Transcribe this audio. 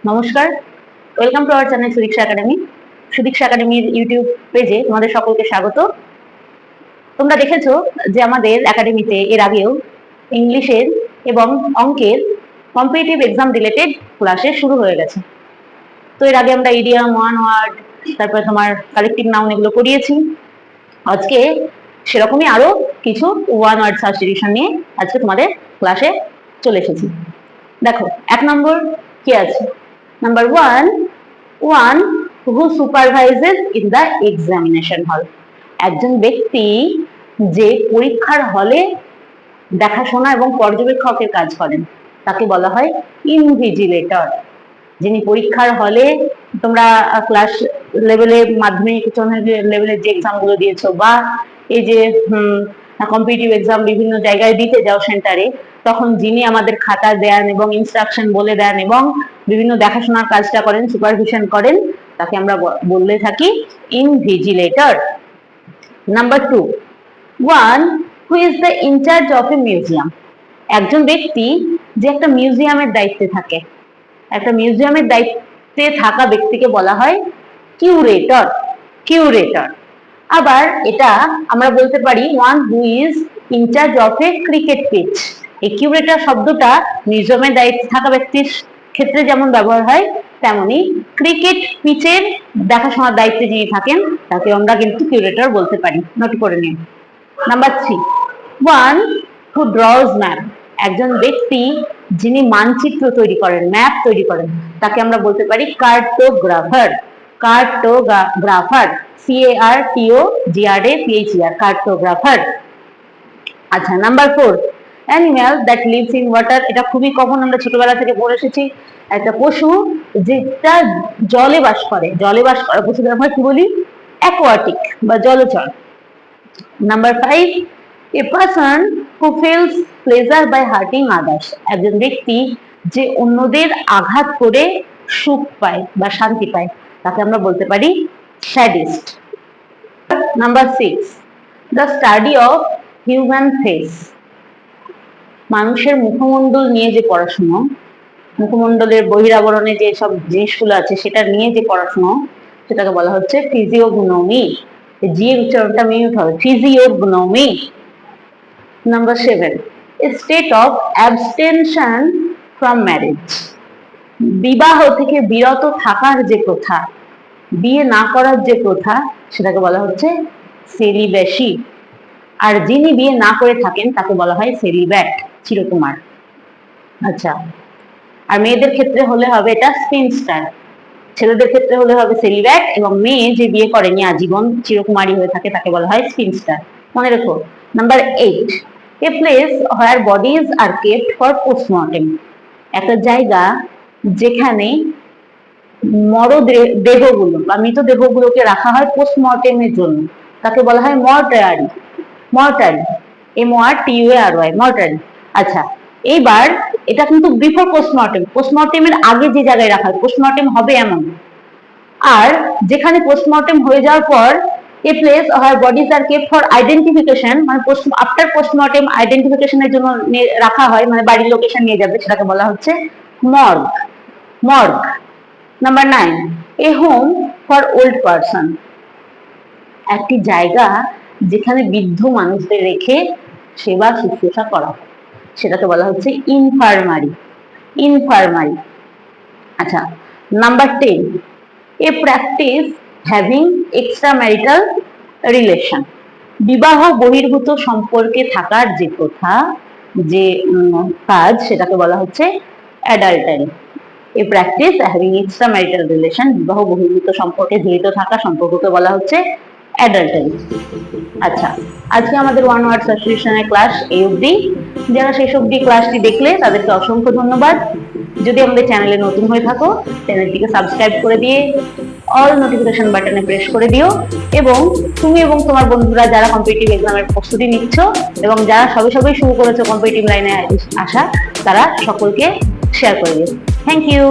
নমস্কার, welcome to our channel Sudiksha Academy. Sudiksha একাডেমির YouTube পেজে তোমাদের সকলকে স্বাগত। তোমরা দেখেছো যে আমাদের একাডেমিতে এর আগেও ইংলিশের এবং অঙ্কের কম্পিটিটিভ এক্সাম রিলেটেড ক্লাসে শুরু হয়ে গেছে। তো এর আগে আমরা ইডিয়াম, ওয়ান ওয়ার্ড, তারপরে তোমার কালেক্টিভ নাউন এগুলো করিয়েছি। আজকে সেরকমই আরো কিছু ওয়ান ওয়ার্ড সাবস্টিটিউশন নিয়ে আজকে তোমাদের ক্লাসে চলে এসেছি। দেখো, এক নম্বর কি আছে? Number one who supervises in the examination hall. একজন ব্যক্তি যে পরীক্ষার হলে দেখাশোনা এবং পর্যবেক্ষকের কাজ করেন তাকে বলা হয় ইনভিজিলেটর। যিনি পরীক্ষার হলে, তোমরা ক্লাস লেভেলে, মাধ্যমিক উচ্চ লেভেলের যে এক্সাম গুলো দিয়েছো বা এই যে কম্পিটিটিভ এক্সাম বিভিন্ন জায়গায় দিতে যাও সেন্টারে, তখন যিনি আমাদের খাতা দেন এবং ইনস্ট্রাকশন বলে দেন এবং বিভিন্ন দেখাশোনার কাজটা করেন, সুপারভিশন করেন, তাকে আমরা বললে থাকি invigilator. Number two, one who is the incharge of a museum. একজন ব্যক্তি যে একটা মিউজিয়ামের দায়িত্বে থাকে, একটা মিউজিয়ামের দায়িত্বে থাকা ব্যক্তিকে বলা হয় কিউরেটর। কিউরেটর। আবার এটা আমরা বলতে পারি one who is incharge of a cricket pitch. এই কিউরেটর শব্দটা মিউজিয়ামের দায়িত্বে থাকা ব্যক্তির ক্ষেত্রে যেমন ব্যবহার হয়, তেমনি ক্রিকেট পিচের দেখাশোনার দায়িত্বে যিনি থাকেন তাকে আমরা কিন্তু কিউরেটর বলতে পারি। নোট করে নিন। Number three, one who ড্রজ map. একজন ব্যক্তি যিনি মানচিত্র তৈরি করেন, ম্যাপ তৈরি করেন, তাকে আমরা বলতে পারি কার্টোগ্রাফার। Cartographer, CARTOGRAPHER, cartographer. আচ্ছা, number four, animal that lives in water. এটা খুবই কমন, আমরা ছোটবেলা থেকে পড়ে এসেছি। একটা পশু যেটা জলে বাস করে, জলে বাস করা পশুদের আমরা কি বলি? অ্যাকোয়াটিক বা জলচর। Number five, a person who feels pleasure by hurting others. একজন ব্যক্তি যে অন্যদের আঘাত করে সুখ পায় বা শান্তি পায় তাকে আমরা বলতে পারি sadist. Number six, the study of human face. মানুষের মুখমণ্ডল নিয়ে যে পড়াশুনো, মুখমণ্ডলের বহিরাবরণে যে সব জিনিসগুলো আছে সেটা নিয়ে যে পড়াশুনো, সেটাকে বলা হচ্ছে ফিজিওগনোমি। জি এর উচ্চারণটা মিউট হবে, physiognomy. Number seven, a state of abstention from marriage. বিবাহ থেকে বিরত থাকার যে প্রথা, বিয়ে না করার যে প্রথা, সেটাকে বলা হচ্ছে সেলিবেসি। আর যিনি বিয়ে না করে থাকেন তাকে বলা হয় সেলিব্যাট, চিরকুমার। আচ্ছা, আর মেয়েদের ক্ষেত্রে হলে হবে এটা স্পিনস্টার। ছেলেদের ক্ষেত্রে হলে হবে সেলিব্যাট, এবং মেয়ে যে বিয়ে করেনি, আজীবন চিরকুমারী হয়ে থাকে, তাকে বলা হয় স্পিনস্টার। মনে রেখো। Number eight, a place where bodies are kept for postmortem. একটা জায়গা যেখানে দেহগুলো বা মৃত দেহগুলোকে রাখা হয় পোস্টমর্টেমের জন্য, তাকে বলা হয় মর্টারি। মর্টারি, MORTUARY, মর্টারি। আচ্ছা, এইবার এটা কিন্তু বিফোর পোস্টমর্টেম, পোস্টমর্টেমের আগে যে জায়গায় রাখা হয়, পোস্টমর্টেম হবে এমন। আর যেখানে পোস্টমর্টেম হয়ে যাওয়ার পর a place where bodies are kept for identification, মানে আফটার পোস্টমর্টেম আইডেন্টিফিকেশনের জন্য রাখা হয়, মানে বাড়ির লোকেশন নিয়ে যাবে, সেটাকে বলা হচ্ছে morgue. Morgue. Number nine, A home for old person. একটি জায়গা যেখানে বৃদ্ধ মানুষদের রেখে সেবা শুশ্রূষা করা হয়, সেটাকে বলা হচ্ছে ইনফার্মারি। ইনফার্মারি। আচ্ছা, number ten, a practice having extra marital relation. বিবাহ বহির্ভূত সম্পর্কে থাকার যে প্রথা, যে কাজ, সেটাকে বলা হচ্ছে adultery. A practice having extra marital relation, বিবাহ বহির্ভূত সম্পর্কে জড়িত থাকা সম্পর্ককে বলা হচ্ছে অ্যাডাল্টারি। আচ্ছা, আজকে আমাদের ওয়ান ওয়ার্ড সাবস্টিটিউশনের ক্লাস এই অবধি। যারা শেষ অবধি ক্লাসটি দেখলে তাদেরকে অসংখ্য ধন্যবাদ। যদি আমাদের চ্যানেলে নতুন হয়ে থাকো, চ্যানেলটিকে সাবস্ক্রাইব করে দিয়ে অল নোটিফিকেশন বাটনে প্রেস করে দিও, এবং তুমি এবং তোমার বন্ধুরা যারা কম্পিটিটিভ এক্সামের প্রস্তুতি নিচ্ছ এবং যারা সবে শুরু করেছো কম্পিটিটিভ লাইনে আসা, তারা সকলকে শেয়ার করে দিও। Thank you.